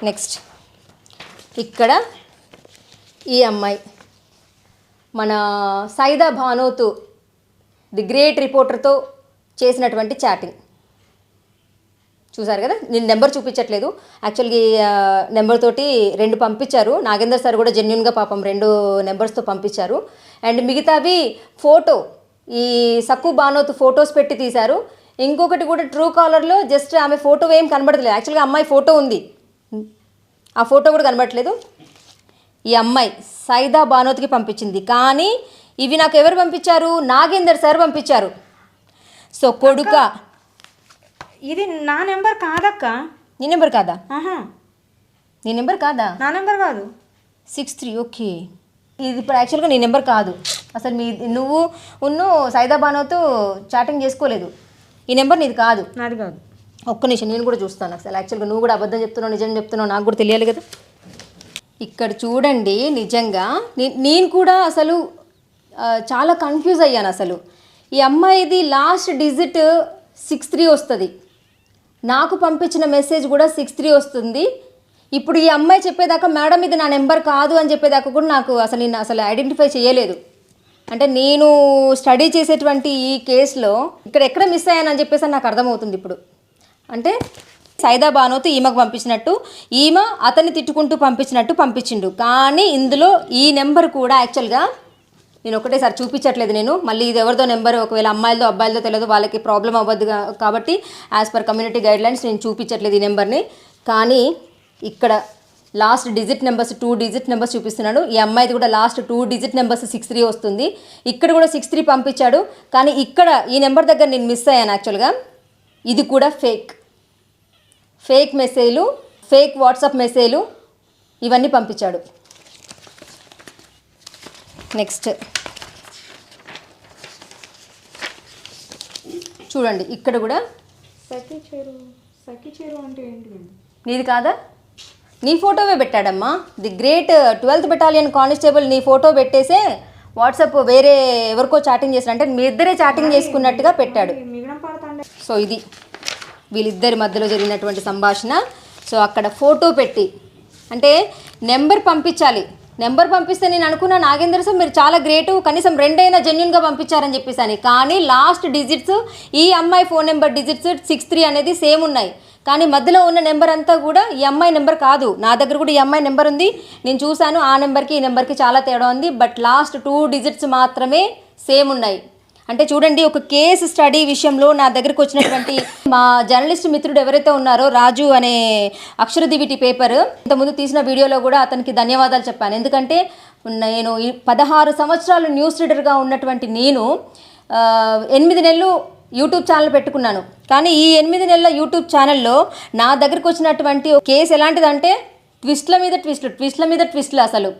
Next ఇక్కడ ఈ అమ్మాయి మన సైదా భానోతు ది గ్రేట్ రిపోర్టర్తో చేసినటువంటి చాటింగ్ చూసారు కదా. నేను నెంబర్ చూపించట్లేదు, యాక్చువల్గా నెంబర్ తోటి 2 పంపించారు. నాగేందర్ సార్ కూడా జెన్యున్గా పాపం 2 నెంబర్స్తో పంపించారు. అండ్ మిగతావి ఫోటో, ఈ సక్కు బానోతు ఫొటోస్ పెట్టి తీశారు. ఇంకొకటి కూడా ట్రూ కాలర్లో జస్ట్ ఆమె ఫోటో ఏం కనబడట్లేదు, యాక్చువల్గా అమ్మాయి ఫోటో ఉంది, ఆ ఫోటో కూడా కనబడట్లేదు. ఈ అమ్మాయి సైదా బానోత్కి పంపించింది, కానీ ఇవి నాకు ఎవరు పంపించారు? నాగేందర్ సార్ పంపించారు. సో కొడుక, ఇది నా నెంబర్ కాదక్క. నీ నెంబర్ కాదా? నీ నెంబర్ కాదా? నా నెంబర్ కాదు. 63. ఓకే, ఇది ఇప్పుడు యాక్చువల్గా నీ నెంబర్ కాదు. అసలు నువ్వు సైదా బానోతో చాటింగ్ చేసుకోలేదు. ఈ నెంబర్ నీది కాదు. నాది కాదు. ఒక్క నిమిషం నేను కూడా చూస్తాను. అసలు యాక్చువల్గా నువ్వు కూడా అబద్ధం చెప్తున్నావు నిజం చెప్తున్నావు నాకు కూడా తెలియాలి కదా. ఇక్కడ చూడండి, నిజంగా నేను కూడా అసలు చాలా కన్ఫ్యూజ్ అయ్యాను. అసలు ఈ అమ్మాయిది లాస్ట్ డిజిట్ 63 వస్తుంది, నాకు పంపించిన మెసేజ్ కూడా 63 వస్తుంది. ఇప్పుడు ఈ అమ్మాయి చెప్పేదాకా మేడం ఇది నా నెంబర్ కాదు అని చెప్పేదాకా కూడా నాకు నేను అసలు ఐడెంటిఫై చేయలేదు. అంటే నేను స్టడీ చేసేటువంటి ఈ కేసులో ఎక్కడ మిస్ అయ్యానని చెప్పేసి నాకు అర్థమవుతుంది ఇప్పుడు. అంటే సైదా బానోతు ఈమెకు పంపించినట్టు, ఈమె అతన్ని తిట్టుకుంటూ పంపించినట్టు పంపించిండు. కానీ ఇందులో ఈ నెంబర్ కూడా యాక్చువల్గా నేను ఒకటేసారి చూపించట్లేదు. నేను మళ్ళీ ఇది ఎవరిదో నెంబర్, ఒకవేళ అమ్మాయిలదో అబ్బాయిలదో తెలియదు, వాళ్ళకి ప్రాబ్లం అవ్వద్దు కాబట్టి యాజ్ పర్ కమ్యూనిటీ గైడ్లైన్స్ నేను చూపించట్లేదు ఈ నెంబర్ని. కానీ ఇక్కడ last digit numbers 2 digit numbers చూపిస్తున్నాడు. ఈ అమ్మాయిది కూడా లాస్ట్ 2 డిజిట్ నెంబర్స్ 63 వస్తుంది. ఇక్కడ కూడా 63 పంపించాడు. కానీ ఇక్కడ ఈ నెంబర్ దగ్గర నేను మిస్ అయ్యాను. యాక్చువల్గా ఇది కూడా ఫేక్ మెసేజ్లు, ఫేక్ వాట్సాప్ మెసేజ్లు ఇవన్నీ పంపించాడు. నెక్స్ట్ చూడండి, ఇక్కడ కూడా సఖీ చేరు అంటే ఏంటి? నీది కాదా? నీ ఫోటోవే పెట్టాడమ్మా. The great 12th battalion constable నీ ఫోటో పెట్టేసే వాట్సాప్ వేరే ఎవరికో చాటింగ్ చేసిన, అంటే మీ ఇద్దరే చాటింగ్ చేసుకున్నట్టుగా పెట్టాడు. సో ఇది వీళ్ళిద్దరి మధ్యలో జరిగినటువంటి సంభాషణ. సో అక్కడ ఫోటో పెట్టి, అంటే నెంబర్ పంపించాలి, నెంబర్ పంపిస్తే నేను అనుకున్నా నాగేందర్ సార్ మీరు చాలా గ్రేటు, కనీసం 2 అయినా జెన్యున్గా పంపించారని చెప్పేసి. కానీ లాస్ట్ డిజిట్స్ ఈ అమ్మాయి ఫోన్ నెంబర్ డిజిట్స్ 63 అనేది సేమ్ ఉన్నాయి. కానీ మధ్యలో ఉన్న నెంబర్ అంతా కూడా ఈ అమ్మాయి నెంబర్ కాదు. నా దగ్గర కూడా ఈ అమ్మాయి నెంబర్ ఉంది, నేను చూశాను. ఆ నెంబర్కి ఈ నెంబర్కి చాలా తేడా ఉంది. బట్ లాస్ట్ 2 డిజిట్స్ మాత్రమే సేమ్ ఉన్నాయి. అంటే చూడండి, ఒక కేసు స్టడీ విషయంలో నా దగ్గరకు వచ్చినటువంటి మా జర్నలిస్ట్ మిత్రుడు ఎవరైతే ఉన్నారో రాజు అనే అక్షరదివిటి పేపర్, ఇంతకుముందు తీసిన వీడియోలో కూడా అతనికి ధన్యవాదాలు చెప్పాను. ఎందుకంటే నేను 16 సంవత్సరాలు న్యూస్ రీడర్గా ఉన్నటువంటి నేను 8 నెలలు యూట్యూబ్ ఛానల్ పెట్టుకున్నాను. కానీ ఈ 8 నెలల యూట్యూబ్ ఛానల్లో నా దగ్గరకు వచ్చినటువంటి కేసు ఎలాంటిదంటే ట్విస్ట్ల మీద ట్విస్ట్లు. అసలు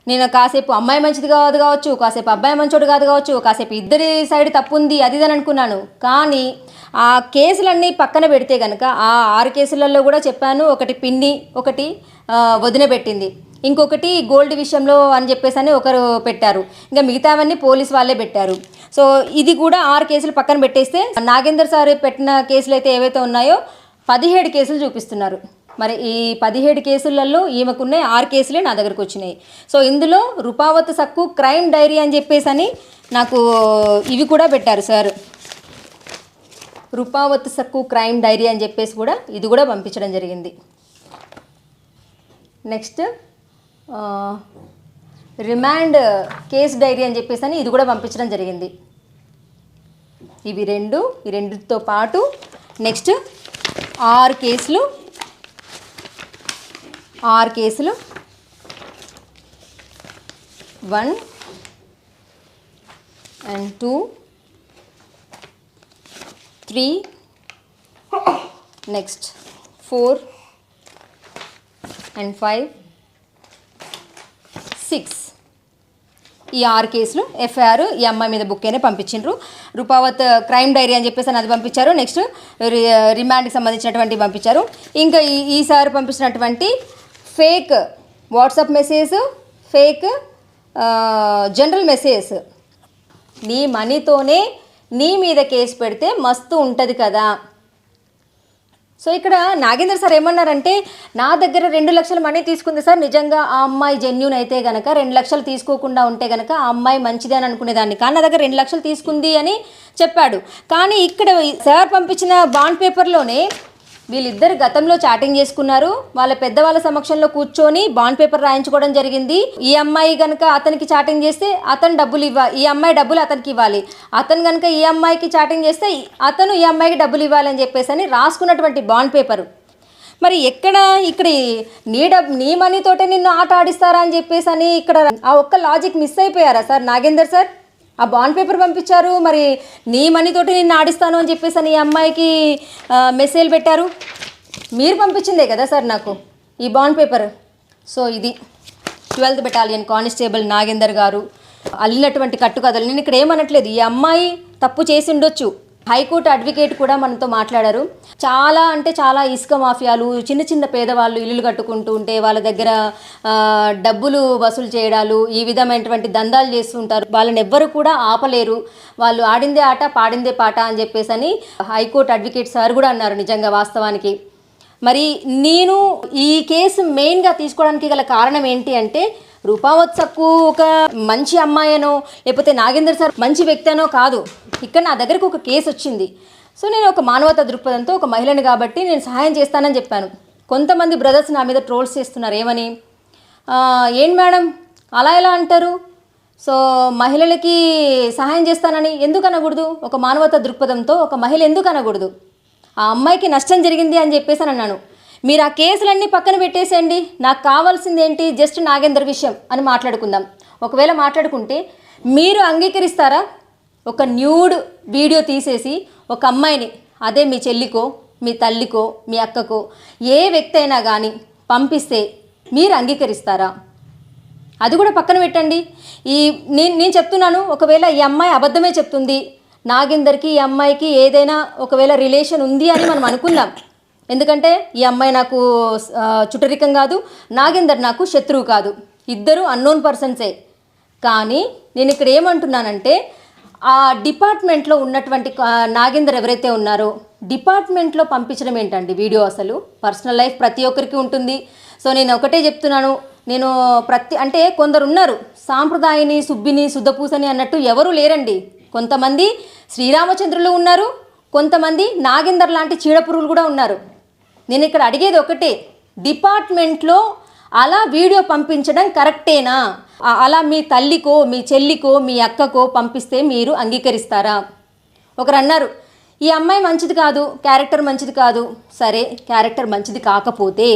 నేను కాసేపు అమ్మాయి మంచిది కాదు కావచ్చు, కాసేపు అబ్బాయి మంచోడు కాదు కావచ్చు, కాసేపు ఇద్దరి సైడ్ తప్పు ఉంది అది అని అనుకున్నాను. కానీ ఆ కేసులన్నీ పక్కన పెడితే కనుక ఆ 6 కేసులలో కూడా చెప్పాను. ఒకటి పిన్ని, ఒకటి వదిన పెట్టింది, ఇంకొకటి గోల్డ్ విషయంలో అని చెప్పేసి అని ఒకరు పెట్టారు, ఇంకా మిగతావన్నీ పోలీస్ వాళ్ళే పెట్టారు. సో ఇది కూడా 6 కేసులు పక్కన పెట్టేస్తే నాగేందర్ సార్ పెట్టిన కేసులు అయితే ఏవైతే ఉన్నాయో 17 కేసులు చూపిస్తున్నారు. మరి ఈ 17 కేసులలో ఈమెకున్న 6 కేసులే నా దగ్గరకు వచ్చినాయి. సో ఇందులో రూపావత్ సక్కు క్రైమ్ డైరీ అని చెప్పేసి అని నాకు ఇవి కూడా పెట్టారు సార్. రూపావత్ సక్కు క్రైమ్ డైరీ అని చెప్పేసి కూడా ఇది కూడా పంపించడం జరిగింది. నెక్స్ట్ రిమాండ్ కేస్ డైరీ అని చెప్పేసి అని ఇది కూడా పంపించడం జరిగింది. ఈ రెండుతో పాటు నెక్స్ట్ 6 కేసులు 1 and 2 3 నెక్స్ట్ 4 and 5 6 ఈ 6 కేసులు ఎఫ్ఐఆర్ ఈ అమ్మాయి మీద బుక్ అయినా పంపించిండ్రు. రూపావత్ క్రైమ్ డైరీ అని చెప్పేసి అది పంపించారు. నెక్స్ట్ రిమాండ్కి సంబంధించినటువంటి పంపించారు. ఇంకా ఈసారి పంపించినటువంటి fake WhatsApp message, fake general message, నీ మనీతోనే నీ మీద కేసు పెడితే మస్తు ఉంటుంది కదా. సో ఇక్కడ నాగేంద్ర సార్ ఏమన్నారంటే నా దగ్గర 2 లక్షల మనీ తీసుకుంది సార్, నిజంగా ఆ అమ్మాయి జెన్యూన్ అయితే గనక 2 లక్షలు తీసుకోకుండా ఉంటే గనక ఆ అమ్మాయి మంచిదే అని అనుకునేదాన్ని, కానీ నా దగ్గర 2 లక్షలు తీసుకుంది అని చెప్పాడు. కానీ ఇక్కడ సార్ పంపించిన బాండ్ పేపర్లోనే వీళ్ళిద్దరు గతంలో చాటింగ్ చేసుకున్నారు, వాళ్ళ పెద్దవాళ్ళ సమక్షంలో కూర్చొని బాండ్ పేపర్ రాయించుకోవడం జరిగింది. ఈ అమ్మాయి కనుక అతనికి చాటింగ్ చేస్తే అతను డబ్బులు ఈ అమ్మాయి డబ్బులు అతనికి ఇవ్వాలి, అతను కనుక ఈ అమ్మాయికి చాటింగ్ చేస్తే అతను ఈ అమ్మాయికి డబ్బులు ఇవ్వాలి అని చెప్పేసి అని రాసుకున్నటువంటి బాండ్ పేపరు. మరి ఎక్కడ ఇక్కడ నీ మనీతోటే నిన్ను ఆట ఆడిస్తారా అని చెప్పేసి అని ఇక్కడ ఆ ఒక్క లాజిక్ మిస్ అయిపోయారా సార్ నాగేందర్ సార్? ఆ బాండ్ పేపర్ పంపించారు, మరి నీ మనీతోటి నిన్ను ఆడిస్తాను అని చెప్పేసి అని ఈ అమ్మాయికి మెసేజ్ పెట్టారు. మీరు పంపించిందే కదా సార్ నాకు ఈ బాండ్ పేపర్. సో ఇది 12th బెటాలియన్ కానిస్టేబుల్ నాగేందర్ గారు అల్లినటువంటి కట్టుకథలు. నేను ఇక్కడ ఏమనట్లేదు, ఈ అమ్మాయి తప్పు చేసి ఉండొచ్చు. హైకోర్టు అడ్వకేట్ కూడా మనతో మాట్లాడారు. చాలా అంటే చాలా ఇసుక మాఫియాలు, చిన్న చిన్న పేదవాళ్ళు ఇల్లులు కట్టుకుంటూ ఉంటే వాళ్ళ దగ్గర డబ్బులు వసూలు చేయడాలు, ఈ విధమైనటువంటి దందాలు చేస్తూ ఉంటారు. వాళ్ళని ఎవ్వరు కూడా ఆపలేరు, వాళ్ళు ఆడిందే ఆట పాడిందే పాట అని చెప్పేసి అని హైకోర్టు అడ్వకేట్ సార్ కూడా అన్నారు. నిజంగా వాస్తవానికి మరి నేను ఈ కేసు మెయిన్గా తీసుకోవడానికి గల కారణం ఏంటి అంటే, రూపావత్ సక్కు ఒక మంచి అమ్మాయనో లేకపోతే నాగేందర్ సార్ మంచి వ్యక్తి అనో కాదు. ఇక్కడ నా దగ్గరకు ఒక కేసు వచ్చింది. సో నేను ఒక మానవతా దృక్పథంతో ఒక మహిళని కాబట్టి నేను సహాయం చేస్తానని చెప్పాను. కొంతమంది బ్రదర్స్ నా మీద ట్రోల్స్ చేస్తున్నారు. ఏమని, ఏం మేడం అలా ఎలా అంటారు, సో మహిళలకి సహాయం చేస్తానని ఎందుకు అనకూడదు, ఒక మానవతా దృక్పథంతో ఒక మహిళ ఎందుకు అనకూడదు, ఆ అమ్మాయికి నష్టం జరిగింది అని చెప్పేసి అని అన్నాను. మీరు ఆ కేసులన్నీ పక్కన పెట్టేసేయండి, నాకు కావాల్సింది ఏంటి, జస్ట్ నాగేందర్ విషయం అని మాట్లాడుకుందాం. ఒకవేళ మాట్లాడుకుంటే మీరు అంగీకరిస్తారా, ఒక న్యూడ్ వీడియో తీసేసి ఒక అమ్మాయిని, అదే మీ చెల్లికో మీ తల్లికో మీ అక్కకో ఏ వ్యక్తి అయినా కానీ పంపిస్తే మీరు అంగీకరిస్తారా? అది కూడా పక్కన పెట్టండి. నేను చెప్తున్నాను, ఒకవేళ ఈ అమ్మాయి అబద్ధమే చెప్తుంది, నాగేందర్కి ఈ అమ్మాయికి ఏదైనా ఒకవేళ రిలేషన్ ఉంది అని మనం అనుకుందాం. ఎందుకంటే ఈ అమ్మాయి నాకు చుట్టరికం కాదు, నాగేందర్ నాకు శత్రువు కాదు, ఇద్దరు అన్నోన్ పర్సన్సే. కానీ నేను ఇక్కడ ఏమంటున్నానంటే, ఆ డిపార్ట్మెంట్లో ఉన్నటువంటి నాగేందర్ ఎవరైతే ఉన్నారో డిపార్ట్మెంట్లో పంపించడం ఏంటండి వీడియో? అసలు పర్సనల్ లైఫ్ ప్రతి ఒక్కరికి ఉంటుంది. సో నేను ఒకటే చెప్తున్నాను, నేను అంటే కొందరు ఉన్నారు సాంప్రదాయని సుబ్బిని శుద్ధపూసని అన్నట్టు ఎవరు లేరండి. కొంతమంది శ్రీరామచంద్రులు ఉన్నారు, కొంతమంది నాగేందర్ లాంటి చీడపురుగులు కూడా ఉన్నారు. నేను ఇక్కడ అడిగేది ఒకటే, డిపార్ట్మెంట్లో అలా వీడియో పంపించడం కరెక్టేనా? అలా మీ తల్లికో మీ చెల్లికో మీ అక్కకో పంపిస్తే మీరు అంగీకరిస్తారా? ఒకరు అన్నారు, ఈ అమ్మాయి మంచిది కాదు, క్యారెక్టర్ మంచిది కాదు. సరే, క్యారెక్టర్ మంచిది కాకపోతే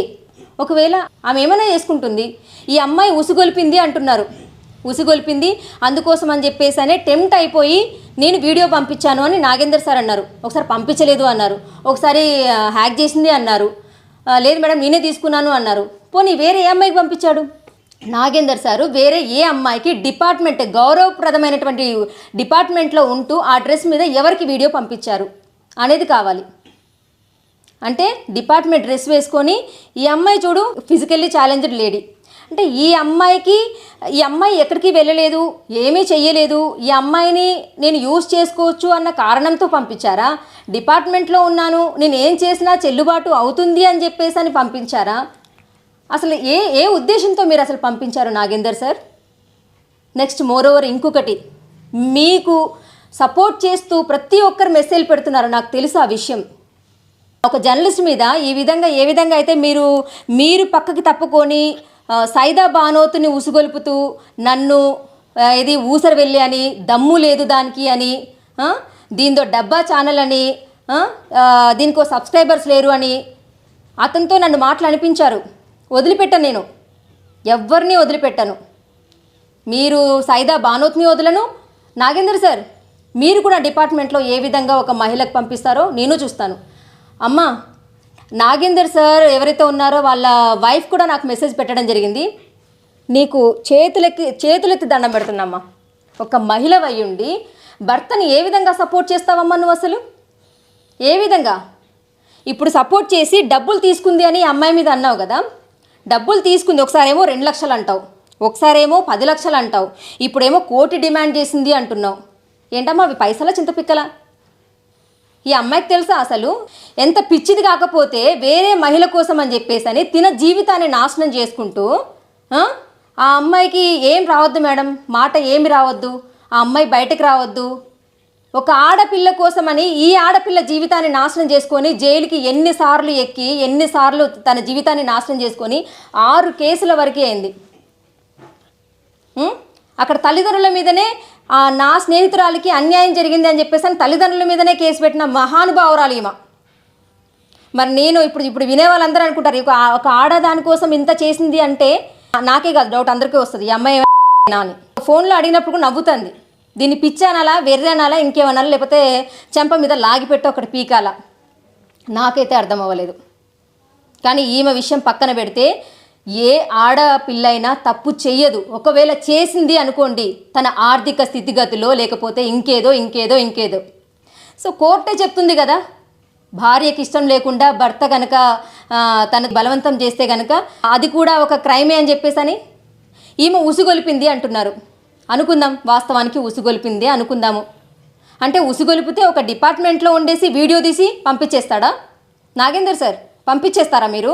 ఒకవేళ ఆమె ఏమైనా చేసుకుంటుంది, ఈ అమ్మాయి ఉసుగొల్పింది అంటున్నారు, ఉసుగొల్పింది అందుకోసం అని చెప్పేసి అనే టెంప్ట్ అయిపోయి నేను వీడియో పంపించాను అని నాగేందర్ సార్ అన్నారు. ఒకసారి పంపించలేదు అన్నారు, ఒకసారి హ్యాక్ చేసింది అన్నారు, లేదు మేడం నేనే తీసుకున్నాను అన్నారు. పోనీ వేరే ఏ అమ్మాయికి పంపించాడు నాగేందర్ సారు? వేరే ఏ అమ్మాయికి డిపార్ట్మెంట్ గౌరవప్రదమైనటువంటి డిపార్ట్మెంట్లో ఉంటూ ఆ డ్రెస్ మీద ఎవరికి వీడియో పంపించారు అనేది కావాలి. అంటే డిపార్ట్మెంట్ డ్రెస్ వేసుకొని ఈ అమ్మాయి చూడు ఫిజికల్లీ ఛాలెంజ్డ్ లేడీ అంటే ఈ అమ్మాయి ఎక్కడికి వెళ్ళలేదు, ఏమీ చెయ్యలేదు, ఈ అమ్మాయిని నేను యూజ్ చేసుకోవచ్చు అన్న కారణంతో పంపించారా? డిపార్ట్మెంట్లో ఉన్నాను, నేను ఏం చేసినా చెల్లుబాటు అవుతుంది అని చెప్పేసి అని పంపించారా? అసలు ఏ ఉద్దేశంతో మీరు అసలు పంపించారు నాగేందర్ సార్? నెక్స్ట్ మోరోవర్ ఇంకొకటి, మీకు సపోర్ట్ చేస్తూ ప్రతి ఒక్కరు మెసేజ్ పెడుతున్నారు, నాకు తెలుసు ఆ విషయం. ఒక జర్నలిస్ట్ మీద ఈ విధంగా ఏ విధంగా అయితే మీరు పక్కకి తప్పుకొని సైదా బానోతుని ఉసుగొలుపుతూ నన్ను ఇది ఊసర వెళ్ళి అని, దమ్ము లేదు దానికి అని, దీంతో డబ్బా ఛానల్ అని, దీనికో సబ్స్క్రైబర్స్ లేరు అని అతనితో నన్ను మాటలు అనిపించారు. వదిలిపెట్టను, నేను ఎవరిని వదిలిపెట్టను. మీరు సైదా బానోత్ని వదలను. నాగేందర్ సార్ మీరు కూడా డిపార్ట్మెంట్లో ఏ విధంగా ఒక మహిళకు పంపిస్తారో నేను చూస్తాను. అమ్మ నాగేందర్ సార్ ఎవరైతే ఉన్నారో వాళ్ళ వైఫ్ కూడా నాకు మెసేజ్ పెట్టడం జరిగింది, నీకు చేతులెత్తి దండం పెడుతున్నామ్మా, ఒక మహిళ అయ్యుండి భర్తని ఏ విధంగా సపోర్ట్ చేస్తావమ్మా నువ్వు? అసలు ఏ విధంగా? ఇప్పుడు సపోర్ట్ చేసి డబ్బులు తీసుకుంది అని అమ్మాయి మీద అన్నావు కదా, డబ్బులు తీసుకుంది, ఒకసారేమో 2 లక్షలు అంటావు, ఒకసారేమో 10 లక్షలు అంటావు, ఇప్పుడేమో 1 కోటి డిమాండ్ చేసింది అంటున్నావు. ఏంటమ్మా అవి పైసలా చింతపిక్కలా? ఈ అమ్మాయికి తెలుసా అసలు ఎంత పిచ్చిది కాకపోతే వేరే మహిళ కోసం అని చెప్పేసి తిన జీవితాన్ని నాశనం చేసుకుంటూ ఆ అమ్మాయికి ఏం రావద్దు మేడం, మాట ఏమి రావద్దు, ఆ అమ్మాయి బయటకు రావద్దు. ఒక ఆడపిల్ల కోసమని ఈ ఆడపిల్ల జీవితాన్ని నాశనం చేసుకొని జైలుకి ఎన్నిసార్లు ఎక్కి ఎన్నిసార్లు తన జీవితాన్ని నాశనం చేసుకొని 6 కేసుల వరకే అయింది. అక్కడ తల్లిదండ్రుల మీదనే నా స్నేహితురాలికి అన్యాయం జరిగింది అని చెప్పేసి తల్లిదండ్రుల మీదనే కేసు పెట్టిన మహానుభావురాలు ఈమె. మరి నేను ఇప్పుడు వినే వాళ్ళందరూ అనుకుంటారు ఒక ఆడదాని కోసం ఇంత చేసింది అంటే నాకే కాదు డౌట్ అందరికీ వస్తుంది, ఈ అమ్మాయి అని. ఫోన్లో అడిగినప్పుడు నవ్వుతుంది. దీన్ని పిచ్చి అనాలా, వెర్రి అనాలా, ఇంకేమనాలా, లేకపోతే చెంప మీద లాగిపెట్టి ఒకటి పీకాలా, నాకైతే అర్థం అవ్వలేదు. కానీ ఈమె విషయం పక్కన పెడితే ఏ ఆడపిల్లైనా తప్పు చెయ్యదు. ఒకవేళ చేసింది అనుకోండి తన ఆర్థిక స్థితిగతిలో లేకపోతే ఇంకేదో. సో కోర్టే చెప్తుంది కదా, భార్యకి ఇష్టం లేకుండా భర్త కనుక తన బలవంతం చేస్తే కనుక అది కూడా ఒక క్రైమే అని చెప్పేసని ఈమె ఉసుగొలిపింది అంటున్నారు. అనుకుందాం, వాస్తవానికి ఉసుగొలిపింది అనుకుందాము. అంటే ఉసుగొలిపితే ఒక డిపార్ట్మెంట్లో ఉండేసి వీడియో తీసి పంపించేస్తాడా నాగేందర్ సార్? పంపించేస్తారా మీరు?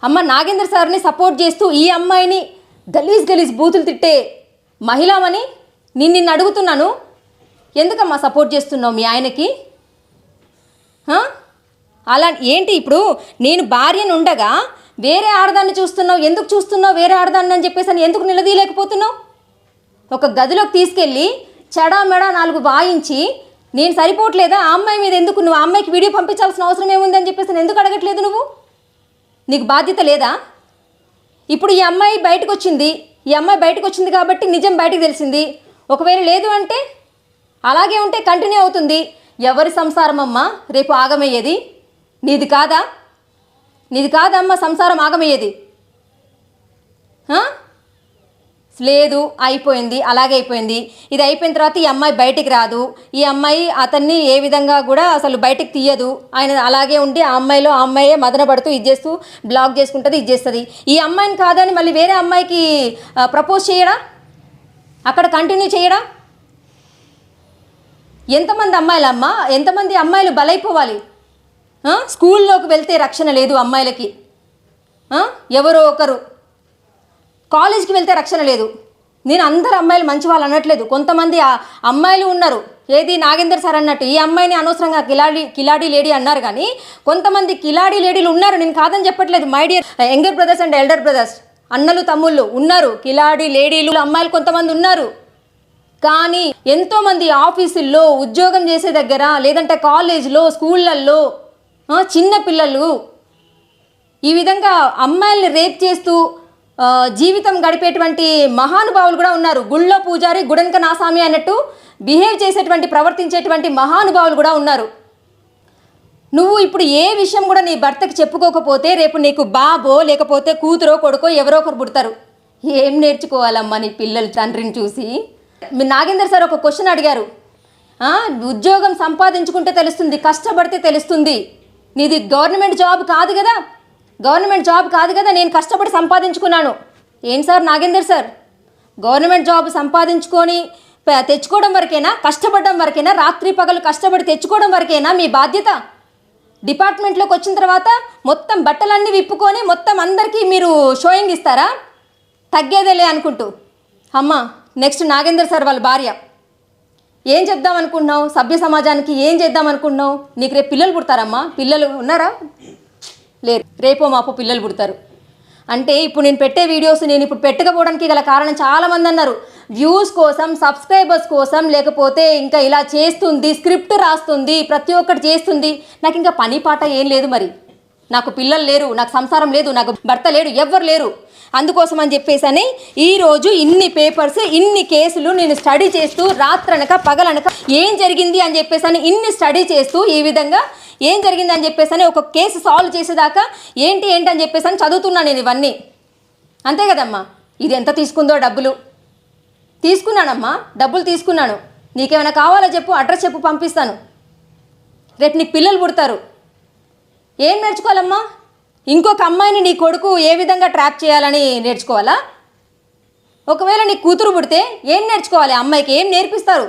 అమ్మ నాగేందర్ సార్ని సపోర్ట్ చేస్తూ ఈ అమ్మాయిని గలీజ్ బూతులు తిట్టే మహిళమని నిన్ను అడుగుతున్నాను, ఎందుకమ్మా సపోర్ట్ చేస్తున్నావు మీ ఆయనకి? అలా ఏంటి ఇప్పుడు నేను భార్యను ఉండగా వేరే ఆడదాన్ని చూస్తున్నావు, ఎందుకు చూస్తున్నావు వేరే ఆడదాన్ని అని చెప్పేసి ఎందుకు నిలదీయలేకపోతున్నావు? ఒక గదిలోకి తీసుకెళ్ళి చెడా మెడా 4 వాయించి నేను సరిపోవట్లేదా ఆ అమ్మాయి మీద ఎందుకు నువ్వు ఆ అమ్మాయికి వీడియో పంపించాల్సిన అవసరం ఏముంది అని చెప్పేసి ఎందుకు అడగట్లేదు నువ్వు? నీకు బాధ్యత లేదా? ఇప్పుడు ఈ అమ్మాయి బయటకు వచ్చింది కాబట్టి నిజం బయటకు తెలిసింది. ఒకవేళ లేదు అంటే అలాగే ఉంటే కంటిన్యూ అవుతుంది. ఎవరి సంసారం అమ్మ రేపు ఆగమయ్యేది? నీది కాదమ్మ సంసారం ఆగమయ్యేది. లేదు, అయిపోయింది, అలాగే అయిపోయింది. ఇది అయిపోయిన తర్వాత ఈ అమ్మాయి బయటికి రాదు. ఈ అమ్మాయి అతన్ని ఏ విధంగా కూడా అసలు బయటికి తీయదు. ఆయన అలాగే ఉండి ఆ అమ్మాయే మదన పడుతూ ఇది చేస్తూ బ్లాక్ చేసుకుంటుంది, ఇది చేస్తుంది. ఈ అమ్మాయిని కాదని మళ్ళీ వేరే అమ్మాయికి ప్రపోజ్ చేయడా? అక్కడ కంటిన్యూ చేయడా? ఎంతమంది అమ్మాయిలు బలైపోవాలి? స్కూల్లోకి వెళ్తే రక్షణ లేదు అమ్మాయిలకి, ఎవరో ఒకరు. కాలేజ్కి వెళ్తే రక్షణ లేదు. నేను అందరు అమ్మాయిలు మంచి వాళ్ళు అనట్లేదు, కొంతమంది అమ్మాయిలు ఉన్నారు. ఏది నాగేందర్ సార్ అన్నట్టు ఈ అమ్మాయిని అనవసరంగా కిలాడీ లేడీ అన్నారు, కానీ కొంతమంది కిలాడీ లేడీలు ఉన్నారు. నేను కాదని చెప్పట్లేదు. My dear younger brothers and elder brothers, అన్నలు తమ్ముళ్ళు ఉన్నారు, కిలాడీ లేడీలు అమ్మాయిలు కొంతమంది ఉన్నారు. కానీ ఎంతోమంది ఆఫీసుల్లో ఉద్యోగం చేసే దగ్గర, లేదంటే కాలేజ్లో, స్కూళ్ళల్లో చిన్న పిల్లలు ఈ విధంగా అమ్మాయిల్ని రేప్ చేస్తూ జీవితం గడిపేటువంటి మహానుభావులు కూడా ఉన్నారు. గుళ్ళో పూజారి గుడెనక నాసామి అన్నట్టు బిహేవ్ చేసేటువంటి, ప్రవర్తించేటువంటి మహానుభావులు కూడా ఉన్నారు. నువ్వు ఇప్పుడు ఏ విషయం కూడా నీ భర్తకి చెప్పుకోకపోతే రేపు నీకు బాబో లేకపోతే కూతురో కొడుకో ఎవరో ఒకరు పుడతారు. ఏం నేర్చుకోవాలమ్మా నీ పిల్లలు తండ్రిని చూసి? నాగేందర్ సార్ ఒక క్వశ్చన్ అడిగారు, ఉద్యోగం సంపాదించుకుంటే తెలుస్తుంది, కష్టపడితే తెలుస్తుంది. నీది గవర్నమెంట్ జాబ్ కాదు కదా, నేను కష్టపడి సంపాదించుకున్నాను. ఏం sir Nagender sir, government job సంపాదించుకొని తెచ్చుకోవడం వరకేనా? కష్టపడడం వరకేనా? రాత్రి పగలు కష్టపడి తెచ్చుకోవడం వరకేనా మీ బాధ్యత? డిపార్ట్మెంట్లోకి వచ్చిన తర్వాత మొత్తం బట్టలన్నీ విప్పుకొని మొత్తం అందరికీ మీరు షోయింగ్ ఇస్తారా? తగ్గేదేలే అనుకుంటూ. అమ్మ నెక్స్ట్ నాగేందర్ సార్ వాళ్ళ భార్య, ఏం చెప్దాం అనుకుంటున్నావు? సభ్య సమాజానికి ఏం చేద్దాం అనుకుంటున్నావు? నీకు రేపు పిల్లలు పుడతారమ్మా? పిల్లలు ఉన్నారా? లేరు. రేపో మాపో పిల్లలు పుడతారు. అంటే ఇప్పుడు నేను పెట్టే వీడియోస్ నేను ఇప్పుడు పెట్టకపోవడానికి గల కారణం చాలామంది అన్నారు, వ్యూస్ కోసం, సబ్స్క్రైబర్స్ కోసం, లేకపోతే ఇంకా ఇలా చేస్తుంది, స్క్రిప్ట్ రాస్తుంది, ప్రతి ఒక్కటి చేస్తుంది. నాకు ఇంకా పని పాట ఏం లేదు. మరి నాకు పిల్లలు లేరు, నాకు సంసారం లేదు, నాకు భర్త లేడు, ఎవ్వరు లేరు. అందుకోసం అని చెప్పేసి ఈరోజు ఇన్ని పేపర్స్, ఇన్ని కేసులు నేను స్టడీ చేస్తూ రాత్రనక పగలనక ఏం జరిగింది అని చెప్పేసి ఇన్ని స్టడీ చేస్తూ ఈ విధంగా ఏం జరిగింది అని చెప్పేసి ఒక కేసు సాల్వ్ చేసేదాకా ఏంటి అని చెప్పేసి చదువుతున్నాను నేను ఇవన్నీ. అంతే కదమ్మా. ఇది ఎంత తీసుకుందో డబ్బులు తీసుకున్నానమ్మా, డబ్బులు తీసుకున్నాను. నీకేమైనా కావాలో చెప్పు, అడ్రస్ చెప్పు, పంపిస్తాను. రేపు నీకు పిల్లలు పుడతారు. ఏం నేర్చుకోవాలమ్మా? ఇంకొక అమ్మాయిని నీ కొడుకు ఏ విధంగా ట్రాప్ చేయాలని నేర్చుకోవాలా? ఒకవేళ నీ కూతురు పుడితే ఏం నేర్చుకోవాలి? అమ్మాయికి ఏం నేర్పిస్తారు?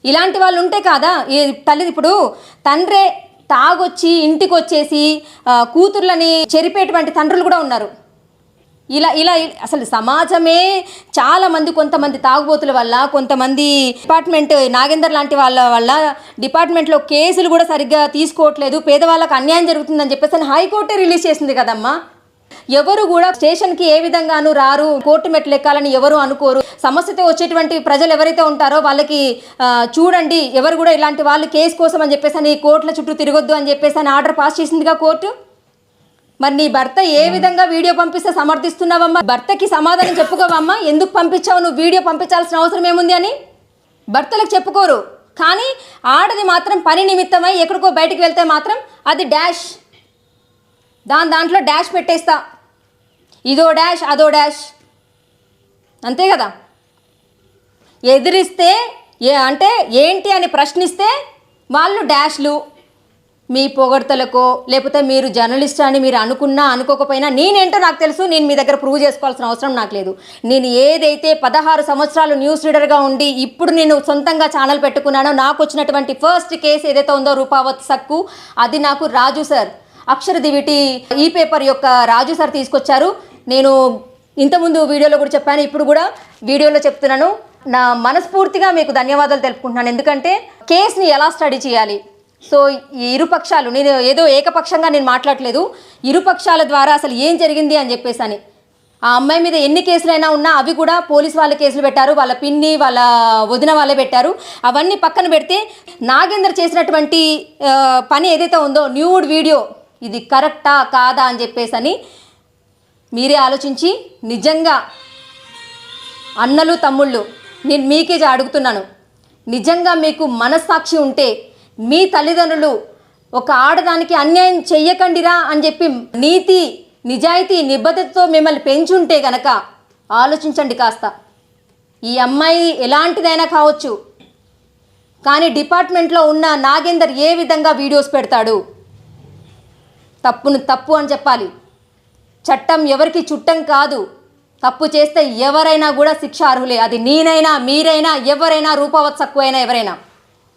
ఇలాంటి వాళ్ళు ఉంటే కాదా ఈ తల్లి ఇప్పుడు తండ్రే తాగొచ్చి ఇంటికి వచ్చేసి కూతుర్లని చెరిపేటువంటి తండ్రులు కూడా ఉన్నారు. ఇలా ఇలా అసలు సమాజమే చాలామంది, కొంతమంది తాగుబోతుల వల్ల, కొంతమంది డిపార్ట్మెంట్ నాగేందర్ లాంటి వాళ్ళ వల్ల డిపార్ట్మెంట్లో కేసులు కూడా సరిగ్గా తీసుకోవట్లేదు, పేదవాళ్ళకు అన్యాయం జరుగుతుందని చెప్పేసి హైకోర్టే రిలీజ్ చేసింది కదమ్మా. ఎవరు కూడా స్టేషన్కి ఏ విధంగానూ రారు, కోర్టు మెట్లు ఎక్కాలని ఎవరు అనుకోరు. సమస్యతో వచ్చేటువంటి ప్రజలు ఎవరైతే ఉంటారో వాళ్ళకి చూడండి, ఎవరు కూడా ఇలాంటి వాళ్ళు కేసు కోసం అని చెప్పేసి కోర్టుల చుట్టూ తిరగొద్దు అని చెప్పేసి ఆర్డర్ పాస్ చేసిందిగా కోర్టు. మరి నీ భర్త ఏ విధంగా వీడియో పంపిస్తే సమర్థిస్తున్నావమ్మా? భర్తకి సమాధానం చెప్పుకోవమ్మా, ఎందుకు పంపించావు, నువ్వు వీడియో పంపించాల్సిన అవసరం ఏముంది అని భర్తలకు చెప్పుకోరు. కానీ ఆడది మాత్రం పని నిమిత్తమై ఎక్కడికో బయటికి వెళ్తే మాత్రం అది డాష్, దాంట్లో డాష్ పెట్టేస్తా, ఇదో డాష్ అదో డాష్, అంతే కదా. ఎదిరిస్తే అంటే ఏంటి అని ప్రశ్నిస్తే వాళ్ళు డాష్లు. మీ పొగడ్తలకో లేకపోతే మీరు జర్నలిస్ట్ అని మీరు అనుకున్నా అనుకోకపోయినా నేనేంటో నాకు తెలుసు, నేను మీ దగ్గర ప్రూవ్ చేసుకోవాల్సిన అవసరం నాకు లేదు. నేను ఏదైతే 16 సంవత్సరాలు న్యూస్ రీడర్గా ఉండి ఇప్పుడు నేను సొంతంగా ఛానల్ పెట్టుకున్నానో నాకు వచ్చినటువంటి ఫస్ట్ కేసు ఏదైతే ఉందో రూపావత్ సక్కు, అది నాకు రాజు సార్, అక్షర దివిటి ఈ పేపర్ యొక్క రాజు సార్ తీసుకొచ్చారు. నేను ఇంతకుముందు వీడియోలో కూడా చెప్పాను, ఇప్పుడు కూడా వీడియోలో చెప్తున్నాను. నా మనస్ఫూర్తిగా మీకు ధన్యవాదాలు తెలుపుకుంటున్నాను. ఎందుకంటే కేసుని ఎలా స్టడీ చేయాలి, సో ఈ ఇరుపక్షాలు, నేను ఏదో ఏకపక్షంగా నేను మాట్లాడలేదు, ఇరుపక్షాల ద్వారా అసలు ఏం జరిగింది అని చెప్పేసి అని. ఆ అమ్మాయి మీద ఎన్ని కేసులైనా ఉన్నా అవి కూడా పోలీసు వాళ్ళ కేసులు పెట్టారు, వాళ్ళ పిన్ని వాళ్ళ వదిన వాళ్ళే పెట్టారు. అవన్నీ పక్కన పెడితే నాగేందర్ చేసినటువంటి పని ఏదైతే ఉందో న్యూడ్ వీడియో, ఇది కరెక్టా కాదా అని చెప్పేసి అని మీరే ఆలోచించి, నిజంగా అన్నలు తమ్ముళ్ళు నేను మీకే అడుగుతున్నాను, నిజంగా మీకు మనస్సాక్షి ఉంటే మీ తల్లిదండ్రులు ఒక ఆడదానికి అన్యాయం చెయ్యకండిరా అని చెప్పి నీతి నిజాయితీ నిబద్ధతతో మిమ్మల్ని పెంచుంటే గనక ఆలోచించండి కాస్త. ఈ అమ్మాయి ఎలాంటిదైనా కావచ్చు, కానీ డిపార్ట్మెంట్లో ఉన్న నాగేందర్ ఏ విధంగా వీడియోస్ పెడతాడు, తప్పును తప్పు అని చెప్పాలి. చట్టం ఎవరికి చుట్టం కాదు, తప్పు చేస్తే ఎవరైనా కూడా శిక్ష అర్హులే, అది నేనైనా మీరైనా ఎవరైనా రూపావత్ సక్కు అయినా ఎవరైనా.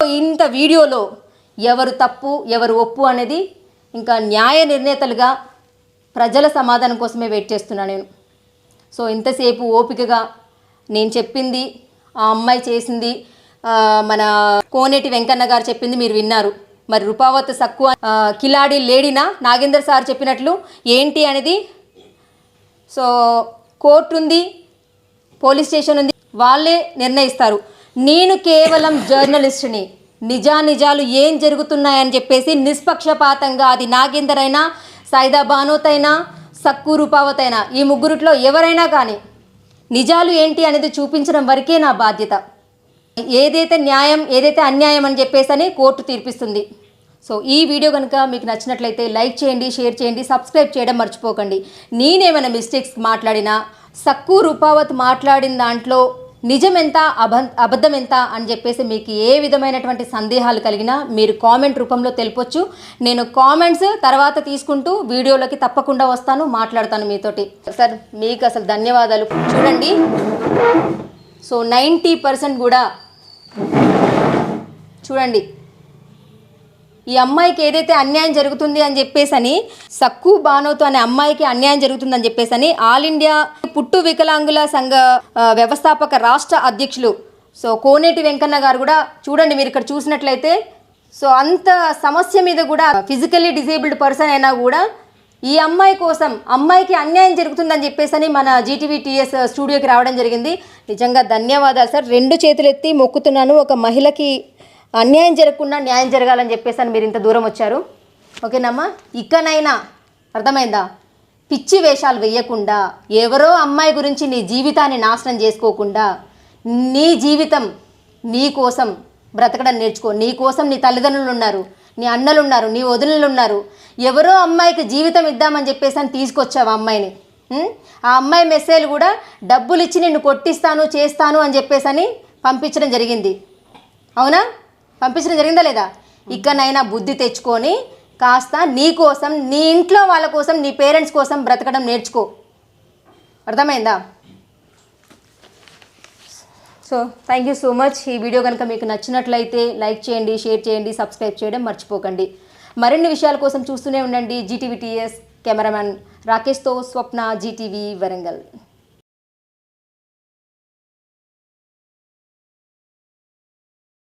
ఇంత వీడియోలో ఎవరు తప్పు ఎవరు ఒప్పు అనేది ఇంకా న్యాయ నిర్ణేతలుగా ప్రజల సమాధానం కోసమే వెయిట్ చేస్తున్నాను నేను. సో ఇంతసేపు ఓపికగా నేను చెప్పింది, ఆ అమ్మాయి చేసింది, మన కోనేటి వెంకన్న గారు చెప్పింది మీరు విన్నారు. మరి రూపావత్ సక్కు కిలాడి లేడీనా నాగేందర్ సార్ చెప్పినట్లు ఏంటి అనేది సో కోర్టు ఉంది, పోలీస్ స్టేషన్ ఉంది, వాళ్ళే నిర్ణయిస్తారు. నేను కేవలం జర్నలిస్ట్ని, నిజానిజాలు ఏం జరుగుతున్నాయని చెప్పేసి నిష్పక్షపాతంగా, అది నాగేందర్ అయినా, సైదా బానోత్ అయినా, సక్కు రూపావత్ అయినా, ఈ ముగ్గురిట్లో ఎవరైనా కానీ నిజాలు ఏంటి అనేది చూపించడం వరకే నా బాధ్యత. ఏదైతే న్యాయం ఏదైతే అన్యాయం అని చెప్పేసి అని కోర్టు తీర్పిస్తుంది. సో ఈ వీడియో కనుక మీకు నచ్చినట్లయితే లైక్ చేయండి, షేర్ చేయండి, సబ్స్క్రైబ్ చేయడం మర్చిపోకండి. నేనేమైనా మిస్టేక్స్ మాట్లాడినా, సక్కు రూపావత్ మాట్లాడిన దాంట్లో నిజం ఎంత అబద్ధం ఎంత అని చెప్పేసి మీకు ఏ విధమైనటువంటి సందేహాలు కలిగినా మీరు కామెంట్ రూపంలో తెలుపొచ్చు. నేను కామెంట్స్ తర్వాత తీసుకుంటూ వీడియోలోకి తప్పకుండా వస్తాను, మాట్లాడతాను మీతోటి. సార్ మీకు అసలు ధన్యవాదాలు. చూడండి, సో 90% కూడా చూడండి, ఈ అమ్మాయికి ఏదైతే అన్యాయం జరుగుతుంది అని చెప్పేసి అని, సక్కు బానోత్ అనే అమ్మాయికి అన్యాయం జరుగుతుందని చెప్పేసి అని ఆల్ ఇండియా పుట్టు వికలాంగుల సంఘ వ్యవస్థాపక రాష్ట్ర అధ్యక్షులు సో కోనేటి వెంకన్న గారు కూడా చూడండి, మీరు ఇక్కడ చూసినట్లయితే సో అంత సమస్య మీద కూడా ఫిజికల్లీ డిసేబుల్డ్ పర్సన్ అయినా కూడా ఈ అమ్మాయి కోసం, అమ్మాయికి అన్యాయం జరుగుతుందని చెప్పేసి అని మన జీటీవీ టీఎస్ స్టూడియోకి రావడం జరిగింది. నిజంగా ధన్యవాదాలు సార్. 2 చేతులు ఎత్తి మొక్కుతున్నాను, ఒక మహిళకి అన్యాయం జరగకుండా న్యాయం జరగాలని చెప్పేసి అని మీరు ఇంత దూరం వచ్చారు. ఓకేనమ్మా, ఇకనైనా అర్థమైందా? పిచ్చి వేషాలు వేయకుండా, ఎవరో అమ్మాయి గురించి నీ జీవితాన్ని నాశనం చేసుకోకుండా, నీ జీవితం నీ కోసం బ్రతకడం నేర్చుకో. నీ కోసం నీ తల్లిదండ్రులు ఉన్నారు, నీ అన్నలు ఉన్నారు, నీ వదినలు ఉన్నారు. ఎవరో అమ్మాయికి జీవితం ఇద్దామని చెప్పేసి అని తీసుకొచ్చావు అమ్మాయిని. ఆ అమ్మాయి మెసేజ్ కూడా డబ్బులు ఇచ్చి నిన్ను కొట్టిస్తాను చేస్తాను అని చెప్పేసి అని పంపించడం జరిగింది. అవునా? పంపించడం జరిగిందా లేదా? ఇకనైనా బుద్ధి తెచ్చుకొని కాస్త నీ కోసం, నీ ఇంట్లో వాళ్ళ కోసం, నీ పేరెంట్స్ కోసం బ్రతకడం నేర్చుకో. అర్థమైందా? So thank you so much. ఈ వీడియో కనుక మీకు నచ్చినట్లయితే లైక్ చేయండి, షేర్ చేయండి, సబ్స్క్రైబ్ చేయడం మర్చిపోకండి. మరిన్ని విషయాల కోసం చూస్తూనే ఉండండి జీటీవీ టీఎస్. కెమెరామ్యాన్ రాకేష్తో స్వప్న, జీటీవీ వరంగల్.